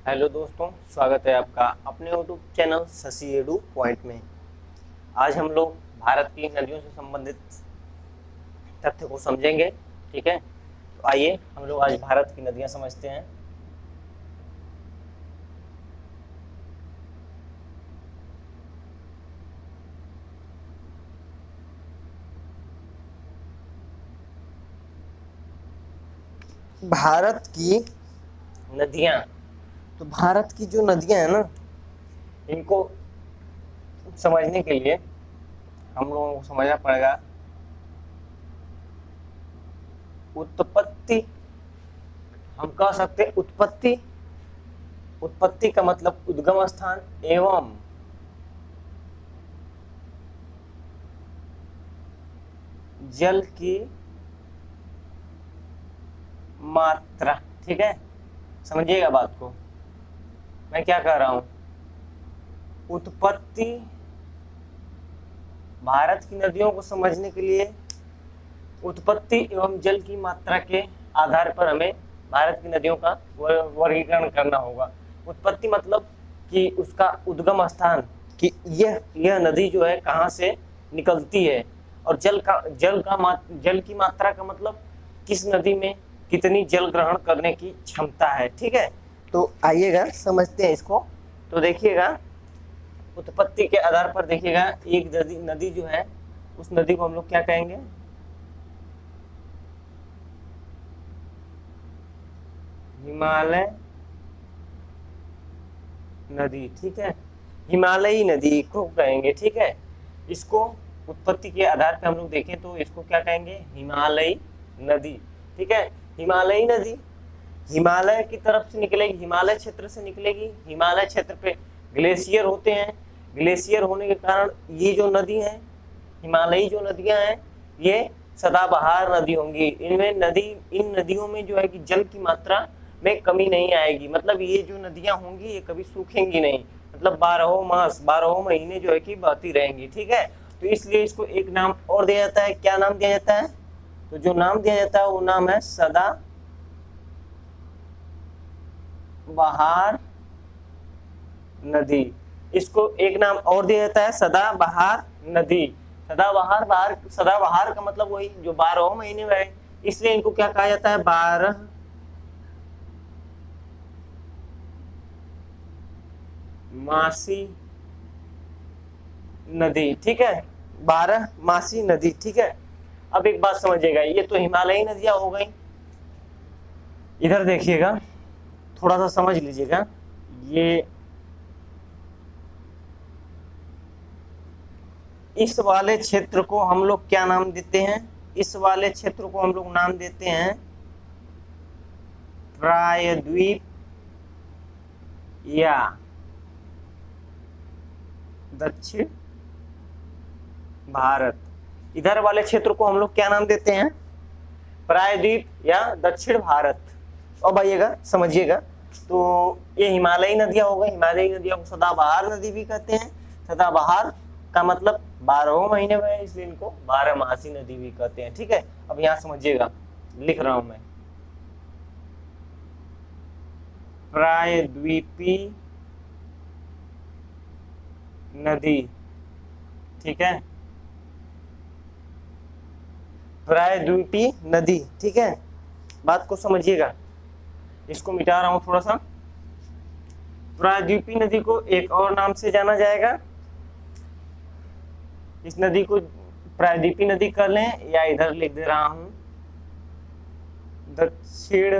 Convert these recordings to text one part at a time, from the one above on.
Hello दोस्तों, स्वागत है आपका अपने YouTube channel Shashi edu point में। आज हम लोग भारत की नदियों से संबंधित तथ्य को समझेंगे। ठीक है, तो आइए हम लोग आज भारत की नदियां समझते हैं। भारत की नदियां, तो भारत की जो नदियां हैं ना, इनको समझने के लिए हम लोगों को समझना पड़ेगा उत्पत्ति। हम कह सकते हैं उत्पत्ति। उत्पत्ति का मतलब उद्गम स्थान एवं जल की मात्रा। ठीक है, समझिएगा बात को। मैं क्या कह रहा हूं, उत्पत्ति भारत की नदियों को समझने के लिए उत्पत्ति एवं जल की मात्रा के आधार पर हमें भारत की नदियों का वर्गीकरण करना होगा। उत्पत्ति मतलब कि उसका उद्गम स्थान, कि यह नदी जो है कहाँ से निकलती है, और जल की मात्रा का मतलब किस नदी में कितनी जल ग्रहण करने की क्षमता है। ठीक है, तो आइएगा समझते हैं इसको। तो देखिएगा, उत्पत्ति के आधार पर देखिएगा, एक नदी जो है उस नदी को हम लोग क्या कहेंगे, हिमालय नदी। ठीक है, हिमालयी नदी को कहेंगे। ठीक है, इसको उत्पत्ति के आधार पर हम लोग देखें तो इसको क्या कहेंगे, हिमालयी नदी। ठीक है, हिमालयी नदी हिमालय की तरफ से निकलेगी, हिमालय क्षेत्र से निकलेगी। हिमालय क्षेत्र पे ग्लेशियर होते हैं, ग्लेशियर होने के कारण ये जो नदी है, हिमालयी जो नदियां हैं, ये सदाबहार नदी होंगी। इन नदियों में जो है कि जल की मात्रा में कमी नहीं आएगी। मतलब ये जो नदियां होंगी ये कभी सूखेंगी नहीं, मतलब 12 महीने जो है कि बहती रहेंगी। ठीक है, तो इसलिए इसको एक नाम और दिया जाता है। क्या नाम दिया जाता है? तो जो नाम दिया जाता है वो नाम है सदा बहार नदी। इसको एक नाम और दिया जाता है सदाबहार नदी। सदाबहार का मतलब वही जो 12 महीने में है, इसलिए इनको क्या कहा जाता है, 12 मासी नदी। ठीक है, 12 मासी नदी। ठीक है, अब एक बात समझिएगा, ये तो हिमालयी नदियां हो गई। इधर देखिएगा, थोड़ा सा समझ लीजिएगा। ये इस वाले क्षेत्र को हम लोग क्या नाम देते हैं, इस वाले क्षेत्र को हम लोग नाम देते हैं प्रायद्वीप या दक्षिण भारत। इधर वाले क्षेत्र को हम लोग क्या नाम देते हैं, प्रायद्वीप या दक्षिण भारत। अब आइएगा समझिएगा, तो ये हिमालयी नदियां हो गई। हिमालयी नदियों को सदाबहार नदी भी कहते हैं। सदाबहार का मतलब 12 महीने में है, इसलिए इनको 12 मासी नदी भी कहते हैं। ठीक है, अब यहाँ समझिएगा, लिख रहा हूं मैं, प्रायद्वीपी नदी। ठीक है, प्रायद्वीपी नदी। ठीक है, बात को समझिएगा, इसको मिटा रहा हूं थोड़ा सा। प्रायद्वीपी नदी को एक और नाम से जाना जाएगा। इस नदी को प्रायद्वीपी नदी कर लें, या इधर लिख दे रहा हूं दक्षिण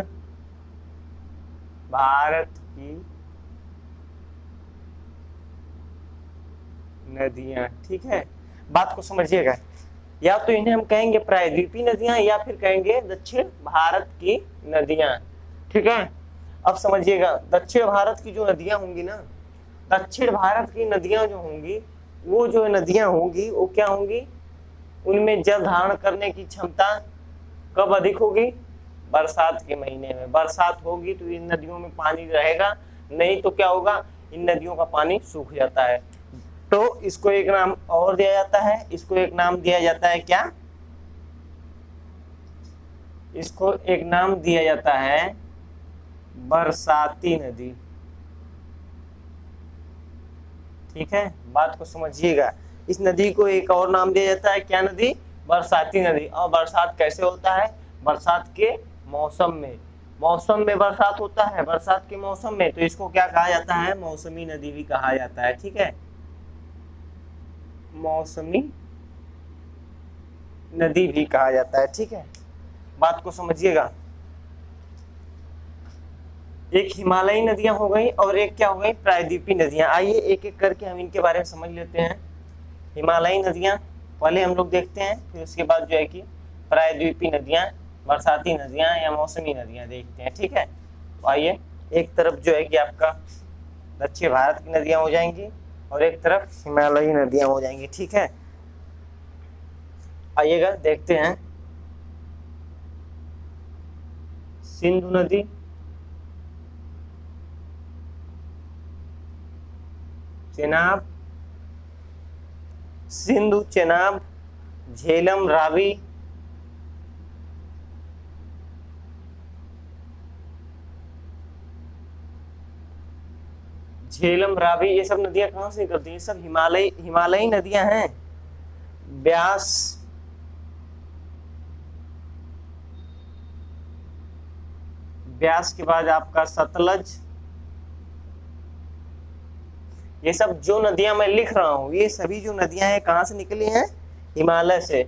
भारत की नदियां। ठीक है, बात को समझिएगा, या तो इन्हें हम कहेंगे प्रायद्वीपी नदियां या फिर कहेंगे दक्षिण भारत की नदियां। ठीक है, अब समझिएगा, दक्षिण भारत की जो नदियां होंगी ना, दक्षिण भारत की नदियां जो होंगी, वो जो नदियां होंगी वो क्या होंगी, उनमें जल धारण करने की क्षमता कब अधिक होगी, बरसात के महीने में। बरसात होगी तो इन नदियों में पानी रहेगा, नहीं तो क्या होगा, इन नदियों का पानी सूख जाता है। तो इसको एक नाम और दिया जाता है, इसको एक नाम दिया जाता है क्या, इसको एक नाम दिया जाता है बरसाती नदी। ठीक है, बात को समझिएगा। इस नदी को एक और नाम दिया जाता है, क्या नदी? बरसाती नदी। और बरसात कैसे होता है? बरसात के मौसम में, मौसम में बरसात होता है, बरसात के मौसम में, तो इसको क्या कहा जाता है? मौसमी नदी भी कहा जाता है। ठीक है, मौसमी नदी भी कहा जाता है। ठीक है, बात को समझिएगा। एक हिमालयी नदियां हो गई और एक क्या हो गई? प्रायद्वीपीय नदियां। आइए एक एक करके हम इनके बारे में समझ लेते हैं। हिमालयी नदियां पहले हम लोग देखते हैं, फिर उसके बाद जो है कि प्रायद्वीपीय नदियां, बरसाती नदियां या मौसमी नदियां देखते हैं। ठीक है, तो आइए, एक तरफ जो है कि आपका दक्षिण भारत की नदियां हो जाएंगी और एक तरफ हिमालयी नदियां हो जाएंगी। ठीक है, आइएगा देखते हैं। सिंधु नदी, चेनाब, सिंधु, चेनाब, झेलम, रावी, झेलम, रावी, ये सब नदियां कहां से निकलती हैं? ये सब हिमालयी नदियां हैं। ब्यास, ब्यास के बाद आपका सतलज, ये सब जो नदियां मैं लिख रहा हूं, ये सभी जो नदियां हैं कहां से निकली हैं? हिमालय से।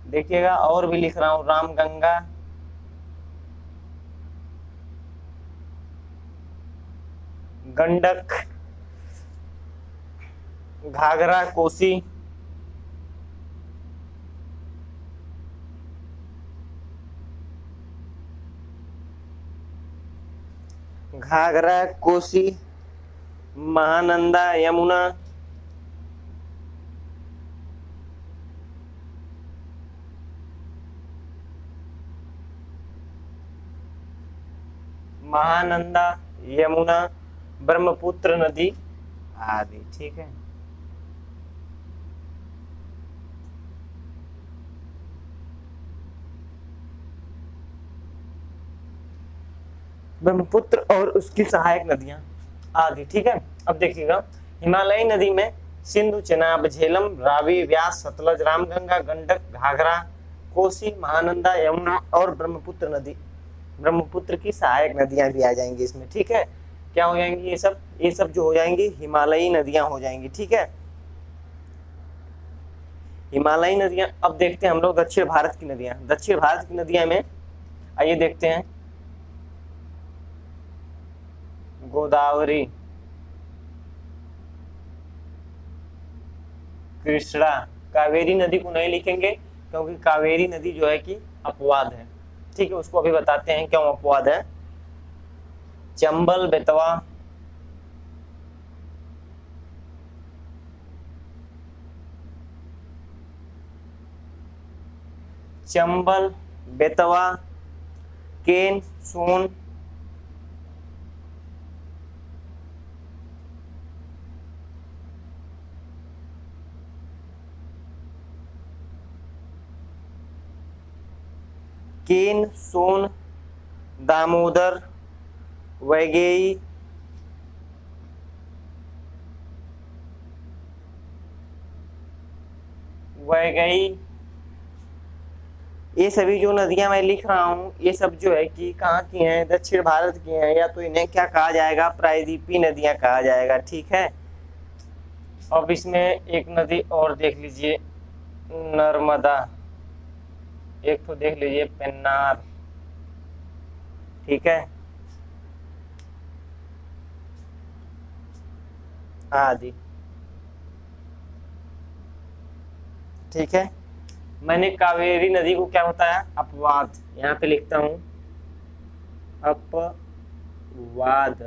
देखिएगा, और भी लिख रहा हूं, रामगंगा, गंडक, घाघरा, कोसी, घाघरा, कोसी, महानंदा, यमुना, महानंदा, यमुना, ब्रह्मपुत्र नदी आदि। ठीक है, ब्रह्मपुत्र और उसकी सहायक नदियां आदि। ठीक है, अब देखिएगा, हिमालयी नदी में सिंधु, चेनाब, झेलम, रावी, व्यास, सतलज, रामगंगा, गंडक, घाघरा, कोसी, महानंदा, यमुना और ब्रह्मपुत्र नदी, ब्रह्मपुत्र की सहायक नदियां भी आ जाएंगी इसमें। ठीक है, क्या हो जाएंगी? ये सब जो हो जाएंगी हिमालयी नदियां हो जाएंगी। ठीक है, हिमालयी नदियां। अब देखते हैं हम लोग दक्षिण भारत की नदियां। दक्षिण भारत की नदियां में आइए देखते हैं, गोदावरी, कृष्णा, कावेरी नदी को नहीं लिखेंगे क्योंकि कावेरी नदी जो है कि अपवाद है। ठीक है, उसको अभी बताते हैं क्यों अपवाद है। चंबल, बेतवा, चंबल, बेतवा, केन, सोन, केन, सोन, दामोदर, वैगेई, ये सभी जो नदियां मैं लिख रहा हूँ, ये सब जो है कि कहाँ की हैं? दक्षिण भारत की हैं, या तो इन्हें क्या कहा जाएगा? प्रायद्वीपीय नदियां कहा जाएगा। ठीक है, अब इसमें एक नदी और देख लीजिए, नर्मदा, एक तो देख लीजिए पेन्नार। ठीक है, आदि। ठीक है, मैंने कावेरी नदी को क्या बताया? अपवाद, यहाँ पे लिखता हूं अपवाद,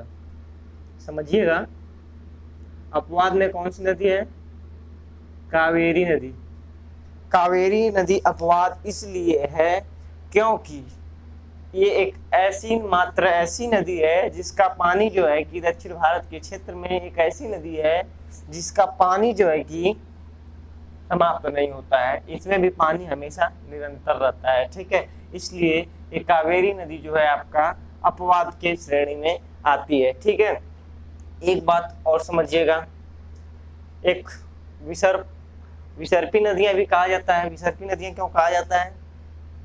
समझिएगा। अपवाद में कौन सी नदी है? कावेरी नदी। कावेरी नदी अपवाद इसलिए है क्योंकि ये एक मात्र ऐसी नदी है जिसका पानी जो है कि दक्षिण भारत के क्षेत्र में एक ऐसी नदी है जिसका पानी जो है कि समाप्त नहीं होता है, इसमें भी पानी हमेशा निरंतर रहता है। ठीक है, इसलिए ये कावेरी नदी जो है आपका अपवाद के श्रेणी में आती है। ठीक है, एक बात और समझिएगा, एक विसर्पी नदियां भी कहा जाता है। विसर्पी नदियां क्यों कहा जाता है?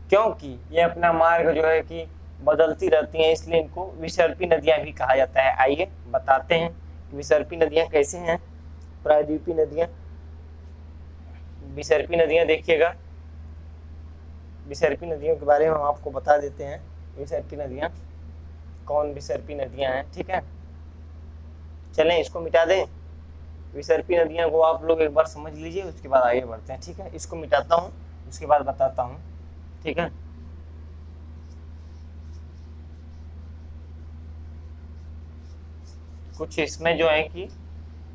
क्योंकि ये अपना मार्ग जो है कि बदलती रहती हैं, इसलिए इनको विसर्पी नदियां भी कहा जाता है। आइए बताते हैं कि विसर्पी नदियां कैसे हैं। प्रायद्वीपीय नदियां, विसर्पी नदियां देखिएगा, विसर्पी नदियों के बारे में हम आपको बता देते हैं। विसर्पी नदियां कौन विसर्पी नदियां हैं, ठीक है। चलें इसको मिटा दें। विसर्पी नदियां को आप लोग एक बार समझ लीजिए, उसके बाद आगे बढ़ते हैं, ठीक है। इसको मिटाता हूँ, उसके बाद बताता हूँ, ठीक है। कुछ इसमें जो है कि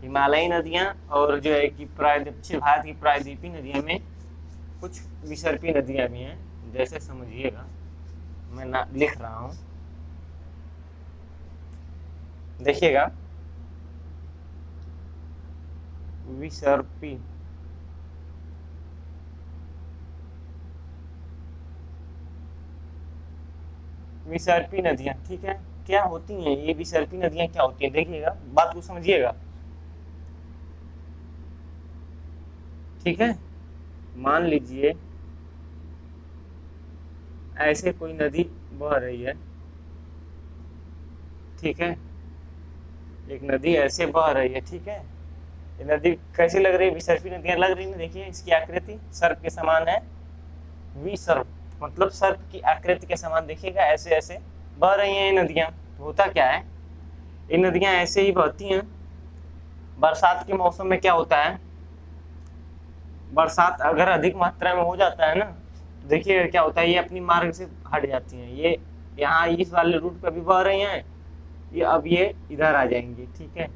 हिमालयी नदियां और जो है कि दक्षिण भारत की प्रायद्वीपीय नदियां में कुछ विसर्पी नदियां भी हैं। जैसे समझिएगा, मैं ना लिख रहा हूं, देखिएगा। विसर्पी नदियां, ठीक है, क्या होती हैं ये विसर्पी नदियां? क्या होती हैं देखिएगा, बात को समझिएगा, ठीक है। मान लीजिए ऐसे कोई नदी बह रही है, ठीक है। एक नदी ऐसे बह रही है, ठीक है। ये नदी कैसी लग रही है? विसर्पी नदियां लग रही है। देखिए इसकी आकृति सर्प के समान है। विसर्प मतलब सर्प की आकृति के समान, देखिएगा ऐसे ऐसे बह रही हैं ये नदियां। तो होता क्या है, ये नदियां ऐसे ही बहती हैं। बरसात के मौसम में क्या होता है, बरसात अगर अधिक मात्रा में हो जाता है ना, तो देखिए क्या होता है, ये अपनी मार्ग से हट जाती हैं। ये यहाँ इस वाले रूट पर भी बह रही हैं, ये अब ये इधर आ जाएंगी, ठीक है।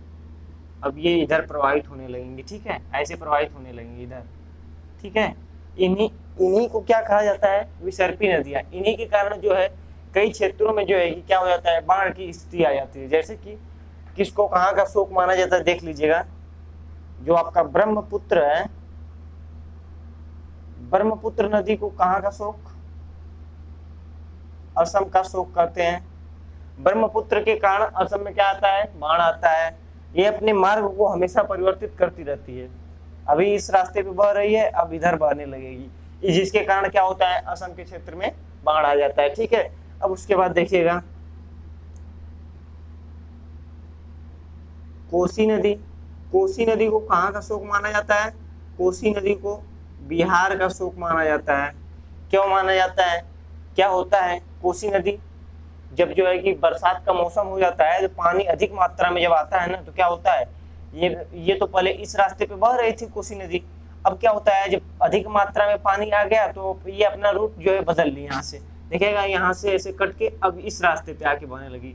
अब ये इधर प्रवाहित होने लगेंगे, ठीक है, ऐसे प्रवाहित होने लगेंगे इधर, ठीक है। इन्हीं को क्या कहा जाता है? विसर्पी नदियां। इन्हीं के कारण जो है कई क्षेत्रों में जो है कि क्या हो जाता है, बाढ़ की स्थिति आ जाती है। जैसे कि किसको कहाँ का शोक माना जाता है, देख लीजिएगा। जो आपका ब्रह्मपुत्र है, ब्रह्मपुत्र नदी को कहाँ का शोक? असम का शोक कहते हैं। ब्रह्मपुत्र के कारण असम में क्या आता है? बाढ़ आता है। ये अपने मार्ग को हमेशा परिवर्तित करती रहती है। अभी इस रास्ते पे बह रही है, अब इधर बहने लगेगी, जिसके कारण क्या होता है, असम के क्षेत्र में बाढ़ आ जाता है, ठीक है। अब उसके बाद देखिएगा कोसी नदी। कोसी नदी को कहाँ का शोक माना जाता है? कोसी नदी को बिहार का शोक माना जाता है। क्यों माना जाता है? क्या होता है, कोसी नदी जब जो है कि बरसात का मौसम हो जाता है, तो पानी अधिक मात्रा में जब आता है ना, तो क्या होता है, ये तो पहले इस रास्ते पे बह रही थी कोसी नदी। अब क्या होता है, जब अधिक मात्रा में पानी आ गया तो ये अपना रूट जो है बदल ली। यहाँ से देखिएगा, यहाँ से ऐसे कट के अब इस रास्ते पे आके बहने लगी।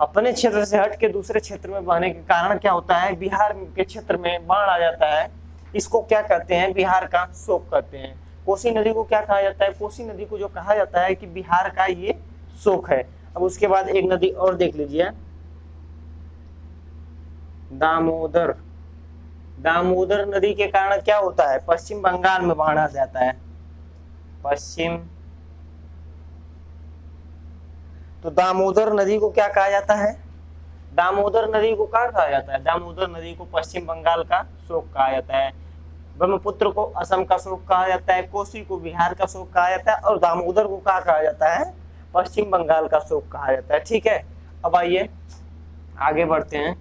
अपने क्षेत्र से हट के दूसरे क्षेत्र में बहने के कारण क्या होता है, बिहार के क्षेत्र में बाढ़ आ जाता है। इसको क्या कहते हैं? बिहार का शोक कहते हैं। कोसी नदी को क्या कहा जाता है? कोसी नदी को जो कहा जाता है कि बिहार का ये शोक है। अब उसके बाद एक नदी और देख लीजिए, दामोदर। दामोदर नदी के कारण क्या होता है, पश्चिम बंगाल में बाढ़ आ जाता है। पश्चिम, तो दामोदर नदी को क्या कहा जाता है? दामोदर नदी को क्या कहा जाता है? दामोदर नदी को पश्चिम बंगाल का शोक कहा जाता है। ब्रह्मपुत्र को असम का शोक कहा जाता है। कोसी को बिहार का शोक कहा जाता है। और दामोदर को क्या कहा जाता है? पश्चिम बंगाल का शोक कहा जाता है, ठीक है। अब आइए आगे बढ़ते हैं।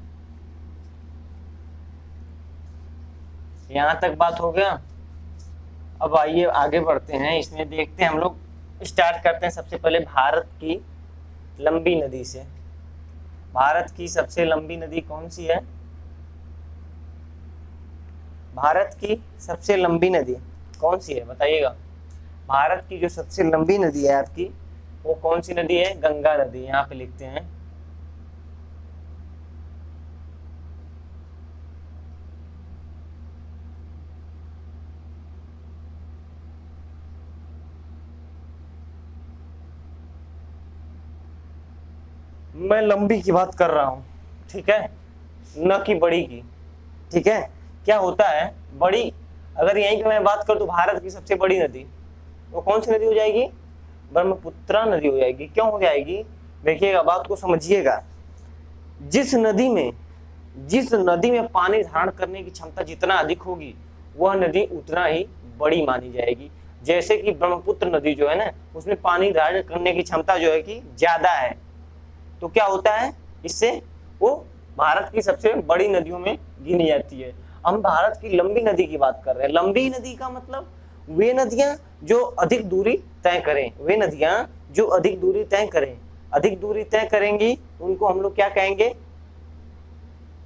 यहां तक बात हो गया। अब आइए आगे बढ़ते हैं, इसमें देखते हैं हम लोग। स्टार्ट करते हैं सबसे पहले भारत की लंबी नदी से। भारत की सबसे लंबी नदी कौन सी है? भारत की सबसे लंबी नदी कौन सी है, बताइएगा। भारत की जो सबसे लंबी नदी है आपकी, वो कौन सी नदी है? गंगा नदी। यहाँ पे लिखते हैं मैं लंबी की बात कर रहा हूं, ठीक है, न कि बड़ी की, ठीक है। क्या होता है, बड़ी अगर यहीं पे मैं बात करूं तो भारत की सबसे बड़ी नदी वो कौन सी नदी हो जाएगी? ब्रह्मपुत्र नदी हो जाएगी। क्यों हो जाएगी? देखिएगा, बात को समझिएगा। जिस नदी में जिस नदी में पानी धारण करने की क्षमता जितना अधिक होगी वह नदी उतना ही बड़ी मानी जाएगी। जैसे कि ब्रह्मपुत्र नदी जो है ना, उसमें पानी धारण करने की क्षमता जो है कि ज्यादा है, तो क्या होता है, इससे वो भारत की सबसे बड़ी नदियों में गिनी जाती है। हम भारत की लंबी नदी की बात कर रहे हैं। लंबी नदी का मतलब वे नदियां जो अधिक दूरी तय करें, वे नदियां जो अधिक दूरी तय करें, अधिक दूरी तय करेंगी उनको हम लोग क्या कहेंगे,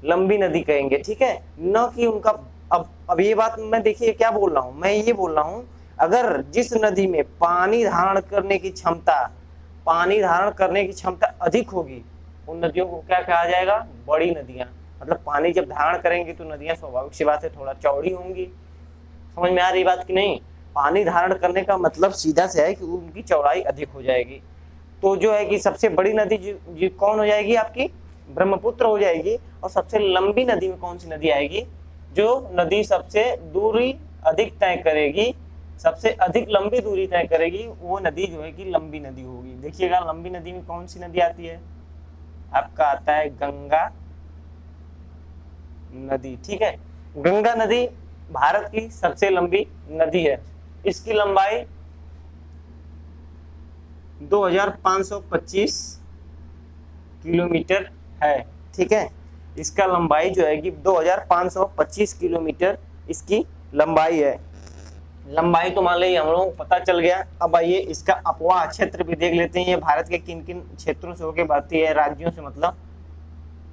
लंबी नदी कहेंगे, ठीक है, न कि उनका। अब ये बात मैं देखिए क्या बोल रहा हूं, मैं ये बोल रहा हूं अगर जिस नदी में पानी धारण करने की क्षमता, पानी धारण करने की क्षमता अधिक होगी उन नदियों को क्या कहा जाएगा, बड़ी नदियां। मतलब पानी जब धारण करेंगी तो नदियां स्वाभाविक सी बात है थोड़ा चौड़ी होंगी। समझ में आ रही बात कि नहीं? पानी धारण करने का मतलब सीधा से है कि उनकी चौड़ाई अधिक हो जाएगी। तो जो है कि सबसे बड़ी नदी जी कौन हो जाएगी आपकी, ब्रह्मपुत्र हो जाएगी। और सबसे लंबी नदी में कौन सी नदी आएगी, जो नदी सबसे दूरी अधिक तय करेगी, सबसे अधिक लंबी दूरी तय करेगी, वो नदी जो है कि लंबी नदी होगी। देखिएगा लंबी नदी में कौन सी नदी आती है, आपका आता है गंगा नदी, ठीक है। गंगा नदी भारत की सबसे लंबी नदी है। इसकी लंबाई 2525 किलोमीटर है, ठीक है। इसका लंबाई जो है कि 2525 किलोमीटर इसकी लंबाई है। लंबाई तो मान लीजिए हम लोगों को पता चल गया। अब आइए इसका अपवाह क्षेत्र भी देख लेते हैं, ये भारत के किन किन क्षेत्रों से होकर बहती है, राज्यों से। मतलब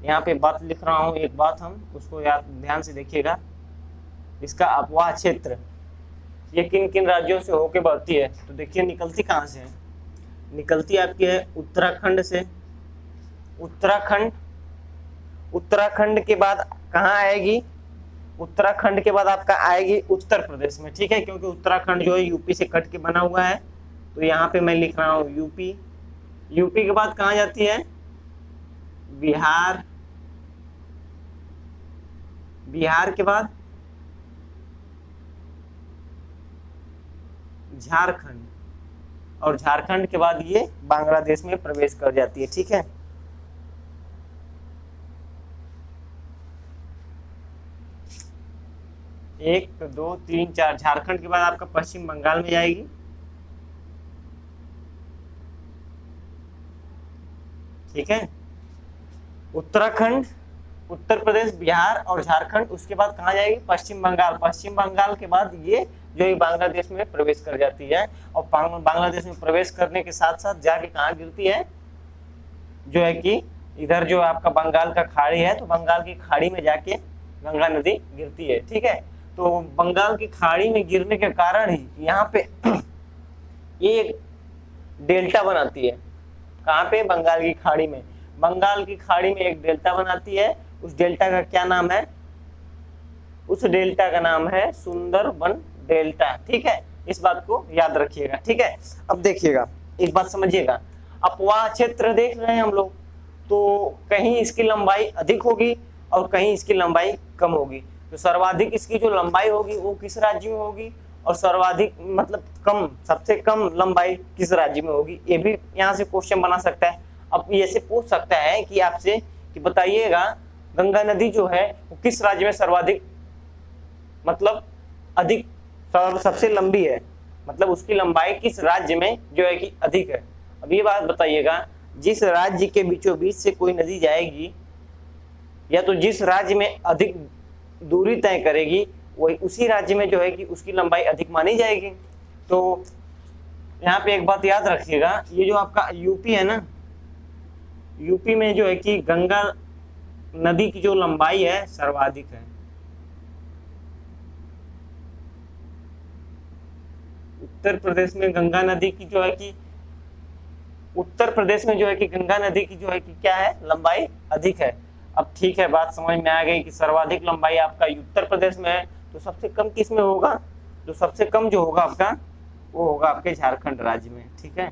यहाँ पे बात लिख रहा हूँ, एक बात हम उसको याद ध्यान से देखिएगा। इसका अपवाह क्षेत्र ये किन किन राज्यों से होकर बहती है, तो देखिए निकलती कहाँ से है, निकलती आपकी है उत्तराखंड से। उत्तराखंड के बाद कहाँ आएगी, उत्तराखंड के बाद आपका आएगी उत्तर प्रदेश में, ठीक है, क्योंकि उत्तराखंड जो है यूपी से कट के बना हुआ है। तो यहाँ पे मैं लिख रहा हूँ यूपी। यूपी के बाद कहाँ जाती है, बिहार। बिहार के बाद झारखंड, और झारखंड के बाद ये बांग्लादेश में प्रवेश कर जाती है, ठीक है। एक दो तीन चार, झारखंड के बाद आपका पश्चिम बंगाल में जाएगी, ठीक है। उत्तराखंड, उत्तर प्रदेश, बिहार और झारखंड, उसके बाद कहाँ जाएगी, पश्चिम बंगाल। पश्चिम बंगाल के बाद ये जो है बांग्लादेश में प्रवेश कर जाती है, और बांग्लादेश में प्रवेश करने के साथ साथ जाके कहाँ गिरती है, जो है कि इधर जो आपका बंगाल का खाड़ी है, तो बंगाल की खाड़ी में जाके गंगा नदी गिरती है, ठीक है। तो बंगाल की खाड़ी में गिरने के कारण ही यहाँ पे ये एक डेल्टा बनाती है। कहाँ पे, बंगाल की खाड़ी में। बंगाल की खाड़ी में एक डेल्टा बनाती है, उस डेल्टा का क्या नाम है, उस डेल्टा का नाम है सुंदरबन डेल्टा, ठीक है। इस बात को याद रखिएगा, ठीक है। अब देखिएगा एक बात समझिएगा, अपवाह क्षेत्र देख रहे हैं हम लोग, तो कहीं इसकी लंबाई अधिक होगी और कहीं इसकी लंबाई कम होगी। तो सर्वाधिक इसकी जो लंबाई होगी वो किस राज्य में होगी, और सर्वाधिक मतलब कम, सबसे कम लंबाई किस राज्य में होगी, ये भी यहाँ से क्वेश्चन बना सकता है। अब ये से पूछ सकता है कि आपसे कि बताइएगा गंगा नदी जो है वो किस राज्य में सर्वाधिक मतलब अधिक सबसे लंबी है, मतलब उसकी लंबाई किस राज्य में जो है कि अधिक है। अब ये बात बताइएगा, जिस राज्य के बीचों बीच से कोई नदी जाएगी या तो जिस राज्य में अधिक दूरी तय करेगी वही उसी राज्य में जो है कि उसकी लंबाई अधिक मानी जाएगी। तो यहाँ पे एक बात याद रखिएगा, ये जो आपका यूपी है ना, यूपी में जो है कि गंगा नदी की जो लंबाई है सर्वाधिक है। उत्तर प्रदेश में गंगा नदी की जो है कि उत्तर प्रदेश में जो है कि गंगा नदी की जो है कि क्या है, लंबाई अधिक है। अब ठीक है, बात समझ में आ गई कि सर्वाधिक लंबाई आपका उत्तर प्रदेश में है, तो सबसे कम किस में होगा, तो सबसे कम जो होगा आपका वो होगा आपके झारखंड राज्य में, ठीक है।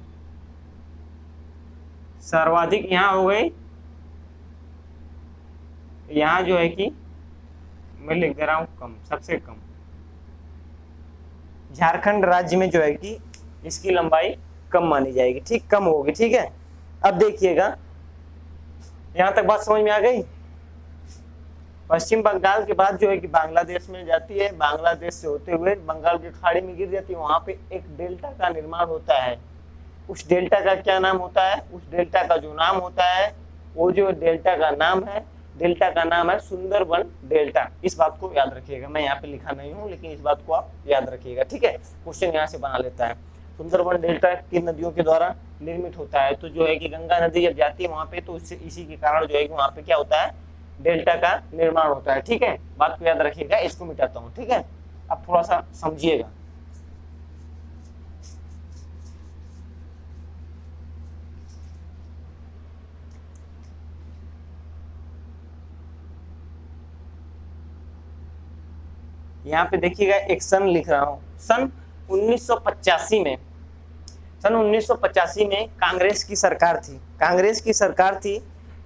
सर्वाधिक यहाँ हो गई, यहाँ जो है कि मैं लिख दे रहा हूँ कम, सबसे कम झारखंड राज्य में जो है कि इसकी लंबाई कम मानी जाएगी, ठीक, कम होगी, ठीक है। अब देखिएगा यहाँ तक बात समझ में आ गई। पश्चिम बंगाल के बाद जो है कि बांग्लादेश में जाती है, बांग्लादेश से होते हुए बंगाल की खाड़ी में गिर जाती है। वहां पे एक डेल्टा का निर्माण होता है। उस डेल्टा का क्या नाम होता है? उस डेल्टा का जो नाम होता है, वो जो डेल्टा का नाम है, डेल्टा का नाम है सुंदरबन डेल्टा। इस बात को याद रखिएगा, मैं यहाँ पे लिखा नहीं हूँ लेकिन इस बात को आप याद रखिएगा, ठीक है। क्वेश्चन यहाँ से बना लेता है। सुंदरबन डेल्टा किन नदियों के द्वारा निर्मित होता है? तो जो है कि गंगा नदी जब जाती है वहां पे, तो इसी के कारण जो है कि वहां पे क्या होता है? डेल्टा का निर्माण होता है, ठीक है। बात को याद रखिएगा। इसको मिटाता हूँ, ठीक है। अब थोड़ा सा समझिएगा। यहाँ पे देखिएगा एक सन लिख रहा हूँ। सन 1985 में, सन 1985 में कांग्रेस की सरकार थी। कांग्रेस की सरकार थी।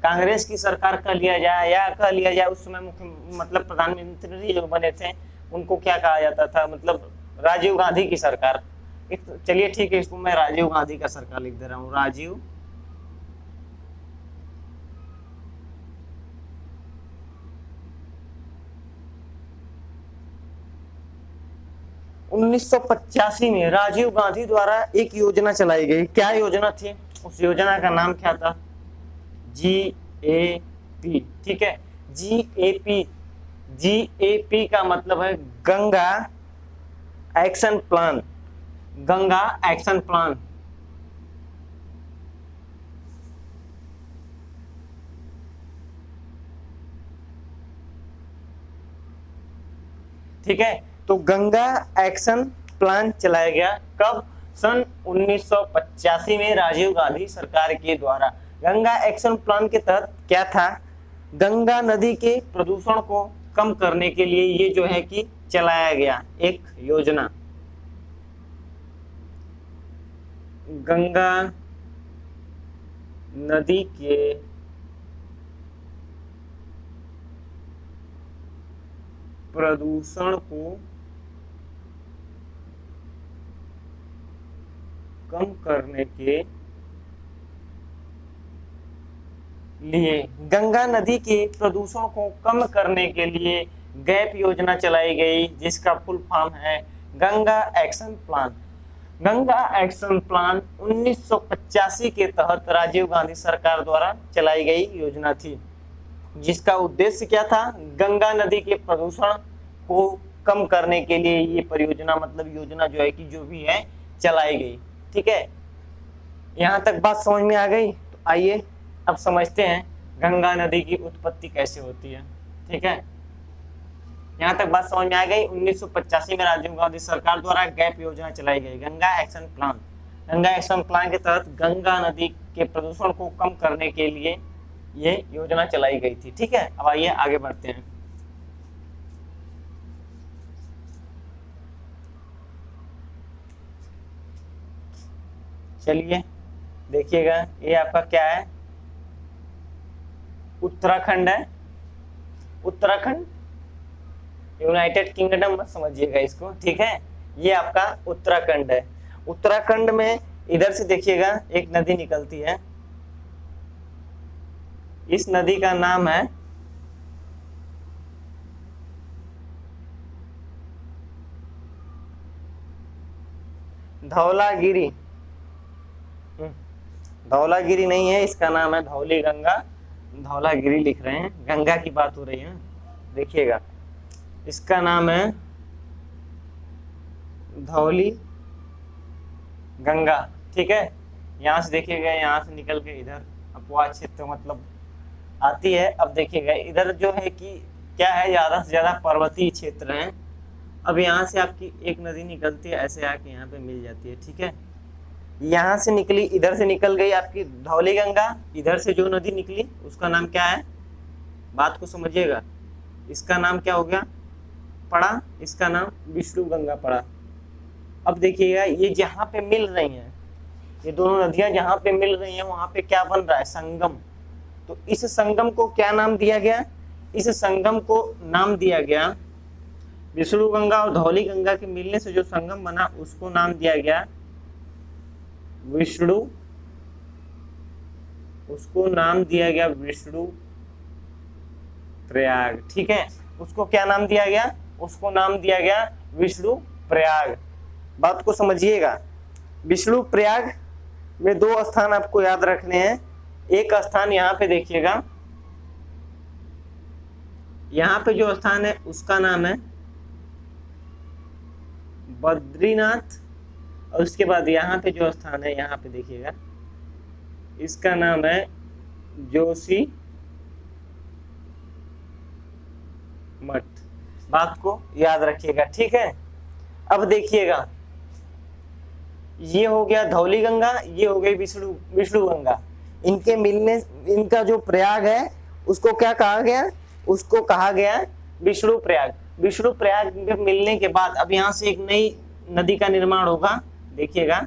कांग्रेस की सरकार कह लिया जाए या कह लिया जाए, उस समय मुख्य मतलब प्रधानमंत्री जो बने थे उनको क्या कहा जाता था? मतलब राजीव गांधी की सरकार। चलिए ठीक है, इसको मैं राजीव गांधी का सरकार लिख दे रहा हूँ। राजीव 1985 में राजीव गांधी द्वारा एक योजना चलाई गई। क्या योजना थी? उस योजना का नाम क्या था? GAP, ठीक है। GAP, GAP का मतलब है Ganga action plan. Ganga action plan, ठीक है। तो गंगा एक्शन प्लान चलाया गया कब? सन 1985 में राजीव गांधी सरकार के द्वारा। गंगा एक्शन प्लान के तहत क्या था? गंगा नदी के प्रदूषण को कम करने के लिए ये जो है कि चलाया गया एक योजना। गंगा नदी के प्रदूषण को कम करने के लिए, गंगा नदी के प्रदूषण को कम करने के लिए गैप योजना चलाई गई, जिसका फुल फॉर्म है Ganga action plan. Ganga action plan 1985 के तहत राजीव गांधी सरकार द्वारा चलाई गई योजना थी, जिसका उद्देश्य क्या था? गंगा नदी के प्रदूषण को कम करने के लिए ये परियोजना मतलब योजना जो है कि जो भी है चलाई गई, ठीक है। यहाँ तक बात समझ में आ गई? तो आइए अब समझते हैं गंगा नदी की उत्पत्ति कैसे होती है, ठीक है। यहाँ तक बात समझ में आ गई। 1985 में राजीव गांधी सरकार द्वारा गैप योजना चलाई गई, Ganga action plan. Ganga action plan के तहत गंगा नदी के प्रदूषण को कम करने के लिए ये योजना चलाई गई थी, ठीक है। अब आइए आगे बढ़ते हैं। चलिए देखिएगा, ये आपका क्या है? उत्तराखंड है। उत्तराखंड यूनाइटेड किंगडम मत समझिएगा इसको, ठीक है। ये आपका उत्तराखंड है। उत्तराखंड में इधर से देखिएगा एक नदी निकलती है। इस नदी का नाम है धौलागिरी। धौलागिरी नहीं है, इसका नाम है धौली गंगा। धौलागिरी लिख रहे हैं, गंगा की बात हो रही है, देखिएगा। इसका नाम है धौली गंगा, ठीक है। यहाँ से देखिएगा, यहाँ से निकल के इधर अपवा क्षेत्र मतलब आती है। अब देखिएगा इधर जो है कि क्या है, ज्यादा से ज्यादा पर्वतीय क्षेत्र है। अब यहाँ से आपकी एक नदी निकलती है, ऐसे आके यहाँ पे मिल जाती है, ठीक है। यहाँ से निकली, इधर से निकल गई आपकी धौली गंगा। इधर से जो नदी निकली उसका नाम क्या है? बात को समझिएगा। इसका नाम क्या हो गया? पड़ा। इसका नाम विष्णु गंगा पड़ा। अब देखिएगा ये जहाँ पे मिल रही हैं, ये दोनों नदियां जहाँ पे मिल रही हैं वहां पे क्या बन रहा है? संगम। तो इस संगम को क्या नाम दिया गया? इस संगम को नाम दिया गया विष्णु गंगा और धौली गंगा के मिलने से जो संगम बना उसको नाम दिया गया विष्णु। उसको नाम दिया गया विष्णु प्रयाग, ठीक है। उसको क्या नाम दिया गया? उसको नाम दिया गया विष्णु प्रयाग। बात को समझिएगा, विष्णु प्रयाग में दो स्थान आपको याद रखने हैं। एक स्थान यहाँ पे देखिएगा, यहाँ पे जो स्थान है उसका नाम है बद्रीनाथ, और उसके बाद यहाँ पे जो स्थान है यहाँ पे देखिएगा, इसका नाम है जोशी मठ। बात को याद रखिएगा, ठीक है। अब देखिएगा, ये हो गया धौली गंगा, ये हो गई विष्णु विष्णु गंगा। इनके मिलने, इनका जो प्रयाग है उसको क्या कहा गया? उसको कहा गया विष्णु प्रयाग। विष्णु प्रयाग के मिलने के बाद अब यहाँ से एक नई नदी का निर्माण होगा। देखिएगा,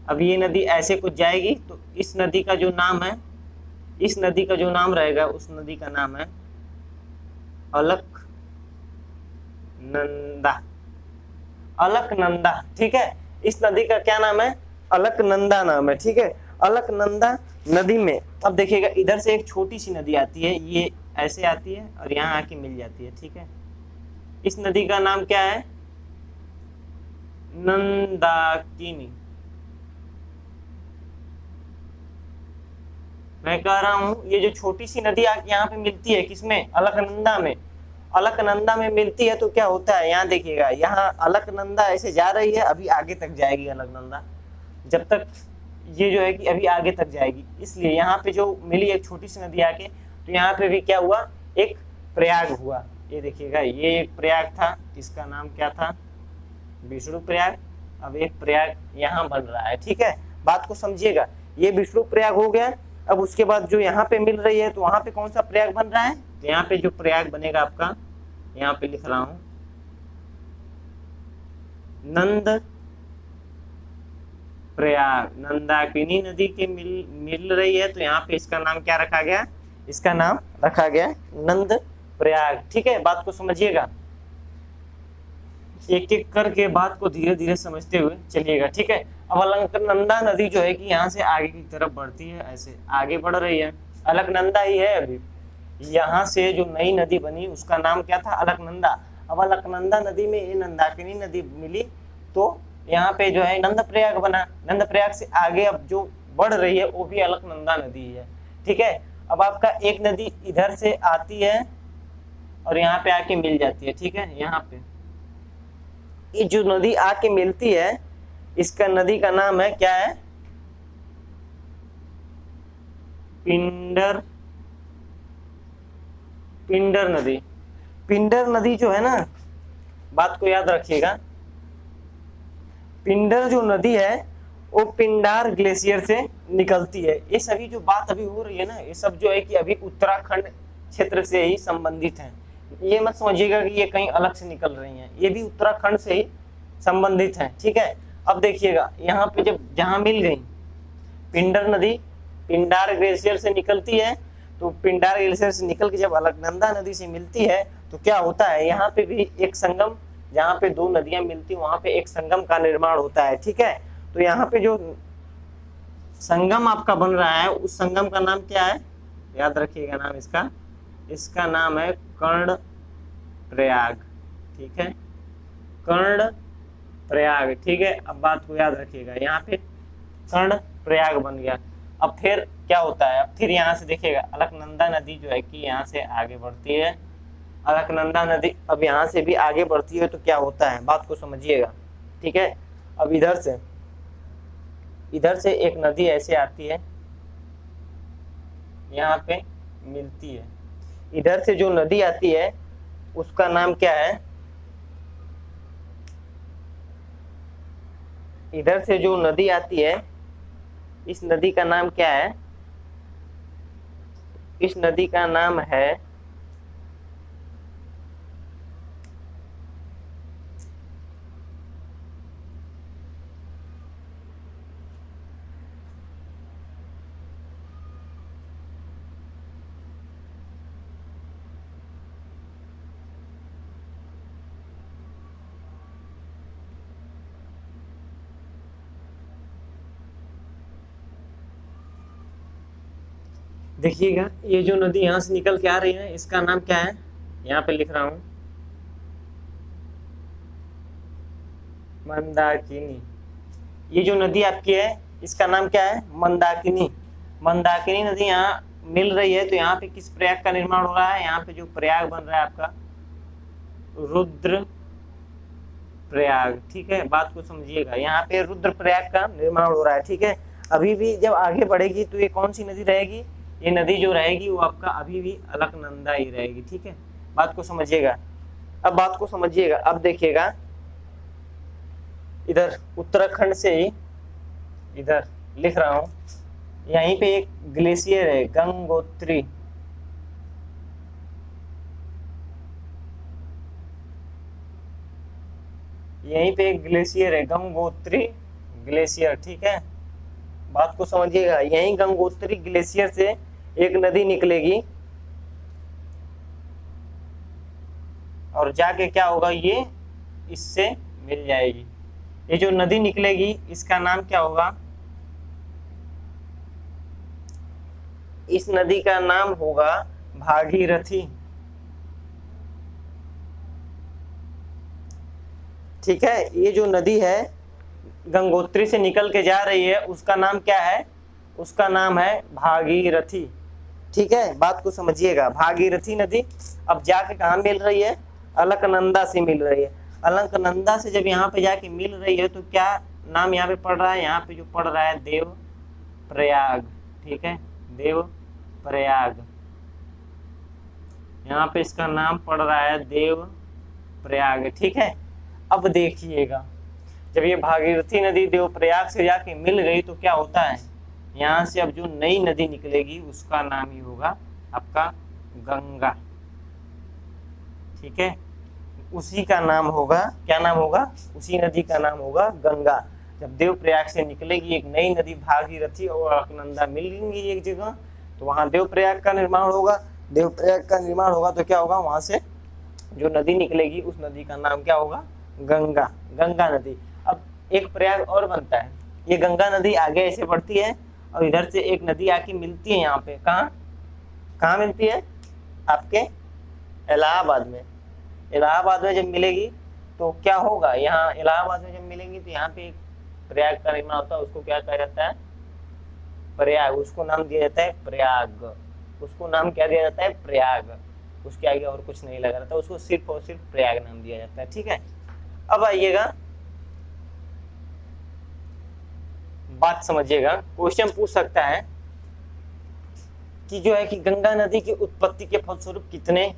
अब ये नदी ऐसे कुछ जाएगी, तो इस नदी का जो नाम है, इस नदी का जो नाम रहेगा, उस नदी का नाम है अलकनंदा। अलकनंदा, ठीक है। इस नदी का क्या नाम है? अलकनंदा नाम है, ठीक है। अलकनंदा नदी में अब देखिएगा, इधर से एक छोटी सी नदी आती है, ये ऐसे आती है और यहाँ आके मिल जाती है, ठीक है। इस नदी का नाम क्या है? नंदाकिनी। मैं कह रहा हूं, ये जो छोटी सी नदी आके यहाँ पे मिलती है, किसमें? अलकनंदा में। अलकनंदा में मिलती है तो क्या होता है, यहाँ देखिएगा, यहाँ अलकनंदा ऐसे जा रही है, अभी आगे तक जाएगी अलकनंदा, जब तक ये जो है कि अभी आगे तक जाएगी। इसलिए यहाँ पे जो मिली एक छोटी सी नदी आके, तो यहाँ पे भी क्या हुआ? एक प्रयाग हुआ। ये देखिएगा, ये एक प्रयाग था, इसका नाम क्या था? विष्णु प्रयाग। अब एक प्रयाग यहाँ बन रहा है, ठीक है। बात को समझिएगा, ये विष्णु प्रयाग हो गया। अब उसके बाद जो यहाँ पे मिल रही है, तो वहां पे कौन सा प्रयाग बन रहा है? तो यहाँ पे जो प्रयाग बनेगा आपका, यहाँ पे लिख रहा हूं, नंद प्रयाग। नंदाकिनी नदी के मिल रही है, तो यहाँ पे इसका नाम क्या रखा गया? इसका नाम रखा गया नंद प्रयाग, ठीक है। बात को समझिएगा, एक एक करके बात को धीरे धीरे समझते हुए चलिएगा, ठीक है। अब अलकनंदा नदी जो है कि यहाँ से आगे की तरफ बढ़ती है, ऐसे आगे बढ़ रही है, अलकनंदा ही है अभी। यहाँ से जो नई नदी बनी उसका नाम क्या था? अलकनंदा। अब अलकनंदा नदी में ये नंदाकिनी नदी मिली, तो यहाँ पे जो है नंद प्रयाग बना। नंद प्रयाग से आगे अब जो बढ़ रही है वो भी अलकनंदा नदी है, ठीक है। अब आपका एक नदी इधर से आती है और यहाँ पे आके मिल जाती है, ठीक है। यहाँ पे ये जो नदी आके मिलती है, इसका नदी का नाम है क्या है? पिंडर। पिंडर नदी। पिंडर नदी जो है ना, बात को याद रखिएगा, पिंडर जो नदी है वो पिंडार ग्लेशियर से निकलती है। ये सभी जो बात अभी हो रही है ना, ये सब जो है कि अभी उत्तराखंड क्षेत्र से ही संबंधित है। ये मत समझिएगा कि ये कहीं अलग से निकल रही हैं, ये भी उत्तराखंड से ही संबंधित है, ठीक है। अब देखिएगा, यहाँ पे जब जहाँ मिल गई पिंडर नदी, पिंडार ग्लेशियर से निकलती है, तो पिंडार ग्लेशियर से निकल के जब अलकनंदा नदी से मिलती है, तो क्या होता है? यहाँ पे भी एक संगम, जहाँ पे दो नदियां मिलती है वहां पे एक संगम का निर्माण होता है, ठीक है। तो यहाँ पे जो संगम आपका बन रहा है, उस संगम का नाम क्या है? याद रखिएगा नाम इसका, इसका नाम है कर्ण प्रयाग, ठीक है। कर्ण प्रयाग, ठीक है। अब बात को याद रखिएगा, यहाँ पे कर्ण प्रयाग बन गया। अब फिर क्या होता है? अब फिर यहाँ से देखिएगा, अलकनंदा नदी जो है कि यहाँ से आगे बढ़ती है। अलकनंदा नदी अब यहाँ से भी आगे बढ़ती है, तो क्या होता है? बात को समझिएगा, ठीक है। अब इधर से एक नदी ऐसे आती है, यहाँ पे मिलती है। इधर से जो नदी आती है उसका नाम क्या है? इधर से जो नदी आती है, इस नदी का नाम क्या है? इस नदी का नाम है देखिएगा ये जो नदी यहाँ से निकल के आ रही है इसका नाम क्या है, यहाँ पे लिख रहा हूँ मंदाकिनी। ये जो नदी आपकी है इसका नाम क्या है, मंदाकिनी। मंदाकिनी नदी यहाँ मिल रही है तो यहाँ पे किस प्रयाग का निर्माण हो रहा है, यहाँ पे जो प्रयाग बन रहा है आपका रुद्र प्रयाग। ठीक है, बात को समझिएगा, यहाँ पे रुद्र प्रयाग का निर्माण हो रहा है। ठीक है, अभी भी जब आगे बढ़ेगी तो ये कौन सी नदी रहेगी, ये नदी जो रहेगी वो आपका अभी भी अलकनंदा ही रहेगी। ठीक है, बात को समझिएगा। अब बात को समझिएगा, अब देखिएगा इधर उत्तराखंड से ही इधर लिख रहा हूं, यहीं पे एक ग्लेशियर है गंगोत्री। यहीं पे एक ग्लेशियर है गंगोत्री ग्लेशियर। ठीक है, बात को समझिएगा, यहीं गंगोत्री ग्लेशियर से एक नदी निकलेगी और जाके क्या होगा, ये इससे मिल जाएगी। ये जो नदी निकलेगी इसका नाम क्या होगा, इस नदी का नाम होगा भागीरथी। ठीक है, ये जो नदी है गंगोत्री से निकल के जा रही है उसका नाम क्या है, उसका नाम है भागीरथी। ठीक है, बात को समझिएगा, भागीरथी नदी अब जाके कहाँ मिल रही है, अलकनंदा से मिल रही है। अलकनंदा से जब यहाँ पे जाके मिल रही है तो क्या नाम यहाँ पे पड़ रहा है, यहाँ पे जो पड़ रहा है देव प्रयाग। ठीक है, देव प्रयाग, यहाँ पे इसका नाम पड़ रहा है देव प्रयाग। ठीक है, अब देखिएगा जब ये भागीरथी नदी देवप्रयाग से जाके मिल गई तो क्या होता है, यहाँ से अब जो नई नदी निकलेगी उसका नाम ही होगा आपका गंगा। ठीक है, उसी का नाम होगा, क्या नाम होगा, उसी नदी का नाम होगा गंगा। जब देवप्रयाग से निकलेगी एक नई नदी भागीरथी और अलकनंदा मिलेंगी एक जगह तो वहां देवप्रयाग का निर्माण होगा। देवप्रयाग का निर्माण होगा तो क्या होगा, वहां से जो नदी निकलेगी उस नदी का नाम क्या होगा, गंगा, गंगा नदी। अब एक प्रयाग और बनता है, ये गंगा नदी आगे ऐसे बढ़ती है और इधर से एक नदी आके मिलती है यहाँ पे, कहाँ कहाँ मिलती है, आपके इलाहाबाद में। इलाहाबाद में जब मिलेगी तो क्या होगा, यहाँ इलाहाबाद में जब मिलेंगी तो यहाँ पे एक प्रयाग का निर्माण होता है, उसको क्या कहा जाता है, प्रयाग। उसको नाम दिया जाता है प्रयाग, उसको नाम क्या दिया जाता है, प्रयाग। उसके आगे और कुछ नहीं लगा रहता, उसको सिर्फ और सिर्फ प्रयाग नाम दिया जाता है। ठीक है, अब आइएगा बात समझिएगा, क्वेश्चन पूछ सकता है कि जो है कि गंगा नदी की उत्पत्ति के फलस्वरूप कितने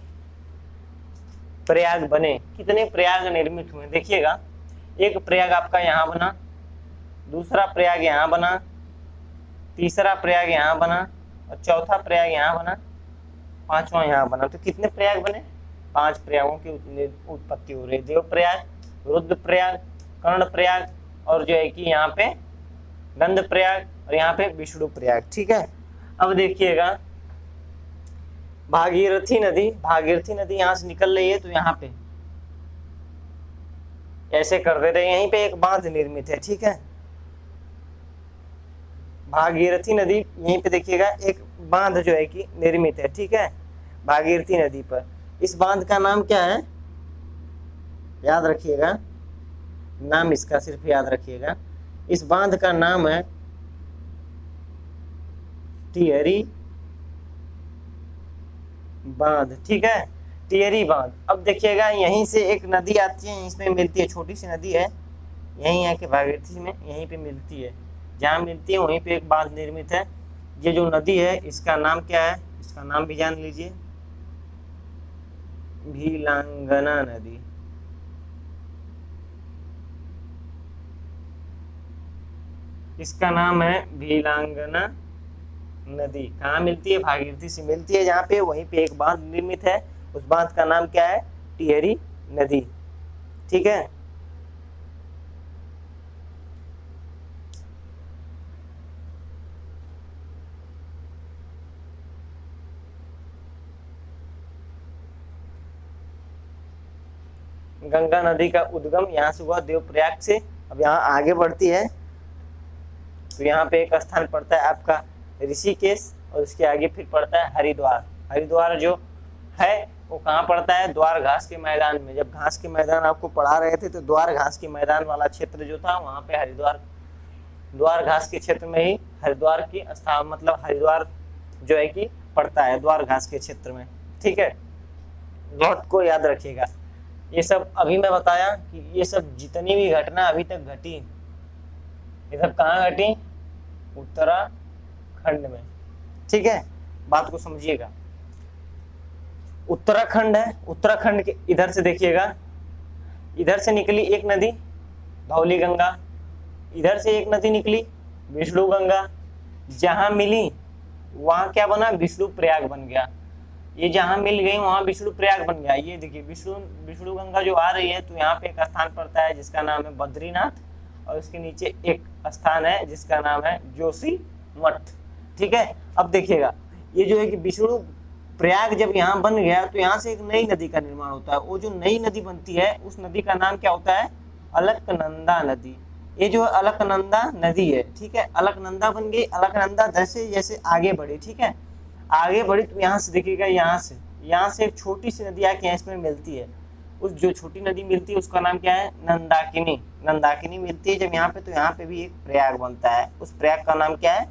प्रयाग बने, कितने प्रयाग निर्मित हुए। देखिएगा, एक प्रयाग आपका यहाँ बना, दूसरा प्रयाग यहाँ बना, तीसरा प्रयाग यहाँ बना और चौथा प्रयाग यहाँ बना, पांचवा यहाँ बना। तो कितने प्रयाग बने, 5 प्रयागों की उत्पत्ति हो रही है। देव प्रयाग, रुद्र प्रयाग, कर्ण प्रयाग और जो है कि यहाँ पे गंध प्रयाग और यहाँ पे विष्णु प्रयाग। ठीक है, अब देखिएगा भागीरथी नदी यहाँ से निकल रही है तो यहाँ पे ऐसे कर दे रहे हैं, यहीं पे एक बांध निर्मित है। ठीक है, भागीरथी नदी यहीं पे देखिएगा एक बांध जो है कि निर्मित है। ठीक है, भागीरथी नदी पर इस बांध का नाम क्या है, याद रखिएगा, नाम इसका सिर्फ याद रखिएगा। इस बांध का नाम है टिहरी बांध। ठीक है, टिहरी बांध। अब देखिएगा यहीं से एक नदी आती है, इसमें मिलती है, छोटी सी नदी है, यहीं आके भागीरथी में यहीं पे मिलती है, जहाँ मिलती है वहीं पे एक बांध निर्मित है। ये जो नदी है इसका नाम क्या है, इसका नाम भी जान लीजिए, भीलांगना नदी। इसका नाम है भीलांगना नदी। कहाँ मिलती है, भागीरथी से मिलती है, जहाँ पे वहीं पे एक बांध निर्मित है, उस बांध का नाम क्या है, टिहरी नदी। ठीक है, गंगा नदी का उद्गम यहाँ से हुआ देवप्रयाग से। अब यहाँ आगे बढ़ती है तो यहाँ पे एक स्थान पड़ता है आपका ऋषिकेश। और उसके आगे फिर पड़ता है हरिद्वार। हरिद्वार जो है वो कहाँ पड़ता है, द्वार घास के मैदान में। जब घास के मैदान आपको पढ़ा रहे थे तो द्वार घास के मैदान वाला क्षेत्र जो था वहाँ पे हरिद्वार, द्वार घास के क्षेत्र में ही हरिद्वार की स्थान, मतलब हरिद्वार जो है कि पड़ता है द्वार घास के क्षेत्र में। ठीक है, बहुत को याद रखिएगा। ये सब अभी मैं बताया कि ये सब जितनी भी घटना अभी तक घटी, ये सब कहाँ घटी, उत्तराखंड में। ठीक है, बात को समझिएगा। उत्तराखंड है, उत्तराखंड के इधर से देखिएगा, इधर से निकली एक नदी धौली गंगा, इधर से एक नदी निकली विष्णु गंगा, जहां मिली वहां क्या बना, विष्णु प्रयाग बन गया। ये जहां मिल गई वहां विष्णु प्रयाग बन गया। ये देखिए विष्णु गंगा जो आ रही है तो यहाँ पे एक स्थान पड़ता है जिसका नाम है बद्रीनाथ, और उसके नीचे एक स्थान है जिसका नाम है जोशी मठ। ठीक है, अब देखिएगा ये जो है कि विष्णु प्रयाग जब यहाँ बन गया तो यहाँ से एक नई नदी का निर्माण होता है। वो जो नई नदी बनती है उस नदी का नाम क्या होता है, अलकनंदा नदी। ये जो अलकनंदा नदी है, ठीक है, अलकनंदा बन गई। अलकनंदा जैसे जैसे आगे बढ़ी, ठीक है, आगे बढ़ी तो यहाँ से देखिएगा, यहाँ से एक छोटी सी नदी आके इसमें मिलती है। उस जो छोटी नदी मिलती है उसका नाम क्या है, नंदाकिनी। नंदाकिनी मिलती है जब यहाँ पे, तो यहाँ पे भी एक प्रयाग बनता है। उस प्रयाग का नाम क्या है,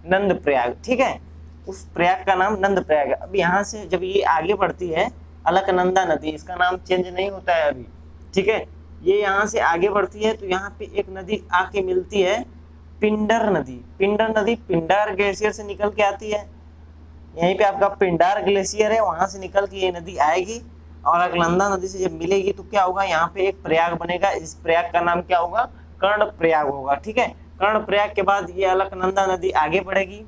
नंद प्रयाग। ठीक है, उस प्रयाग का नाम नंद प्रयाग है। अब यहाँ से जब ये आगे बढ़ती है अलकनंदा नदी, इसका नाम चेंज नहीं होता है अभी। ठीक है, ये यहाँ से आगे बढ़ती है तो यहाँ पे एक नदी आके मिलती है, पिंडर नदी। पिंडर नदी पिंडार ग्लेशियर से निकल के आती है। यहीं पे आपका पिंडार ग्लेशियर है, वहां से निकल के ये नदी आएगी और अलकनंदा नदी से जब मिलेगी तो क्या होगा, यहाँ पे एक प्रयाग बनेगा। इस प्रयाग का नाम क्या होगा, कर्ण प्रयाग होगा। ठीक है, कर्ण प्रयाग के बाद ये अलकनंदा नदी आगे बढ़ेगी,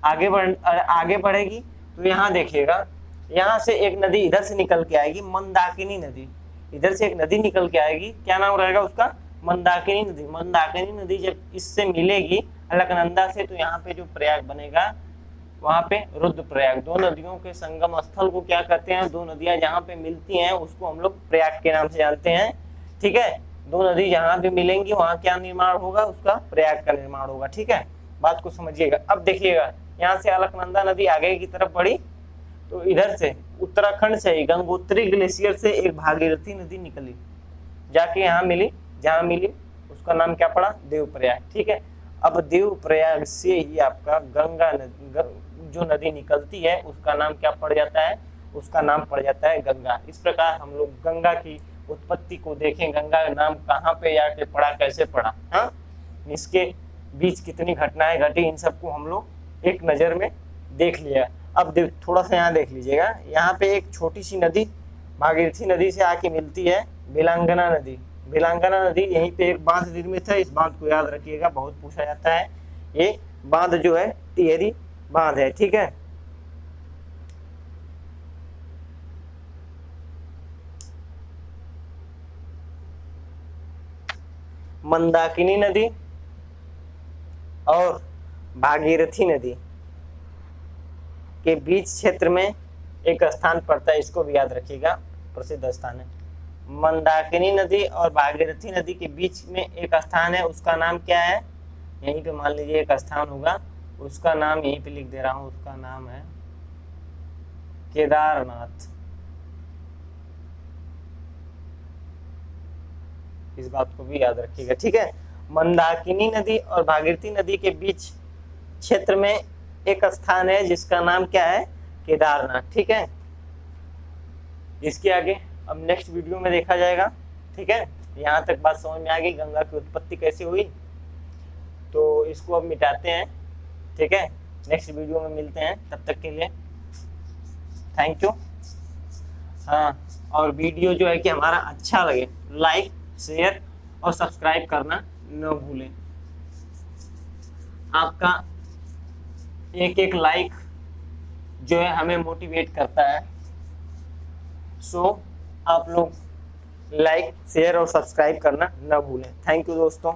आगे बढ़ेगी तो यहाँ देखिएगा, यहाँ से एक नदी इधर से निकल के आएगी, मंदाकिनी नदी। इधर से एक नदी निकल के आएगी, क्या नाम रहेगा उसका, मंदाकिनी नदी। मंदाकिनी नदी जब इससे मिलेगी अलकनंदा से तो यहाँ पे जो प्रयाग बनेगा वहां पे रुद्रप्रयाग। दो नदियों के संगम स्थल को क्या कहते हैं, दो नदियां जहाँ पे मिलती हैं उसको हम लोग प्रयाग के नाम से जानते हैं। ठीक है, दो नदी जहाँ पे मिलेंगी वहां क्या निर्माण होगा, उसका प्रयाग का निर्माण होगा। ठीक है, बात को समझिएगा। अब देखिएगा, यहाँ से अलकनंदा नदी आगे की तरफ बढ़ी तो इधर से उत्तराखंड से ही गंगोत्री ग्लेशियर से एक भागीरथी नदी निकली, जाके यहाँ मिली, जहाँ मिली उसका नाम क्या पड़ा, देवप्रयाग। ठीक है, अब देवप्रयाग से ही आपका गंगा नदी, जो नदी निकलती है उसका नाम क्या पड़ जाता है, उसका नाम पड़ जाता है गंगा। इस प्रकार हम लोग गंगा की उत्पत्ति को देखें, गंगा का नाम कहाँ पे जाके पड़ा, कैसे पड़ा, हाँ, इसके बीच कितनी घटनाएं घटी, इन सबको हम लोग एक नजर में देख लिया। अब थोड़ा सा यहाँ देख लीजिएगा, यहाँ पे एक छोटी सी नदी भागीरथी नदी से आके मिलती है बिलांगना नदी। बिलांगना नदी, यहीं पे एक बांध निर्मित है, इस बांध को याद रखिएगा, बहुत पूछा जाता है। ये बांध जो है टिहरी बांध है। ठीक है, मंदाकिनी नदी और भागीरथी नदी के बीच क्षेत्र में एक स्थान पड़ता है, इसको भी याद रखिएगा, प्रसिद्ध स्थान है। मंदाकिनी नदी और भागीरथी नदी के बीच में एक स्थान है, उसका नाम क्या है, यहीं पे मान लीजिए एक स्थान होगा, उसका नाम यहीं पे लिख दे रहा हूं, उसका नाम है केदारनाथ। इस बात को भी याद रखिएगा। ठीक है, मंदाकिनी नदी और भागीरथी नदी के बीच क्षेत्र में एक स्थान है जिसका नाम क्या है, केदारनाथ। ठीक है, इसके आगे अब नेक्स्ट वीडियो में देखा जाएगा। ठीक है, यहाँ तक बात समझ में आ गई, गंगा की उत्पत्ति कैसे हुई, तो इसको अब मिटाते हैं। ठीक है, नेक्स्ट वीडियो में मिलते हैं, तब तक के लिए थैंक यू। हाँ, और वीडियो जो है कि हमारा अच्छा लगे, लाइक, शेयर और सब्सक्राइब करना न भूलें। आपका एक एक लाइक जो है हमें मोटिवेट करता है, सो आप लोग लाइक, शेयर और सब्सक्राइब करना न भूलें। थैंक यू दोस्तों।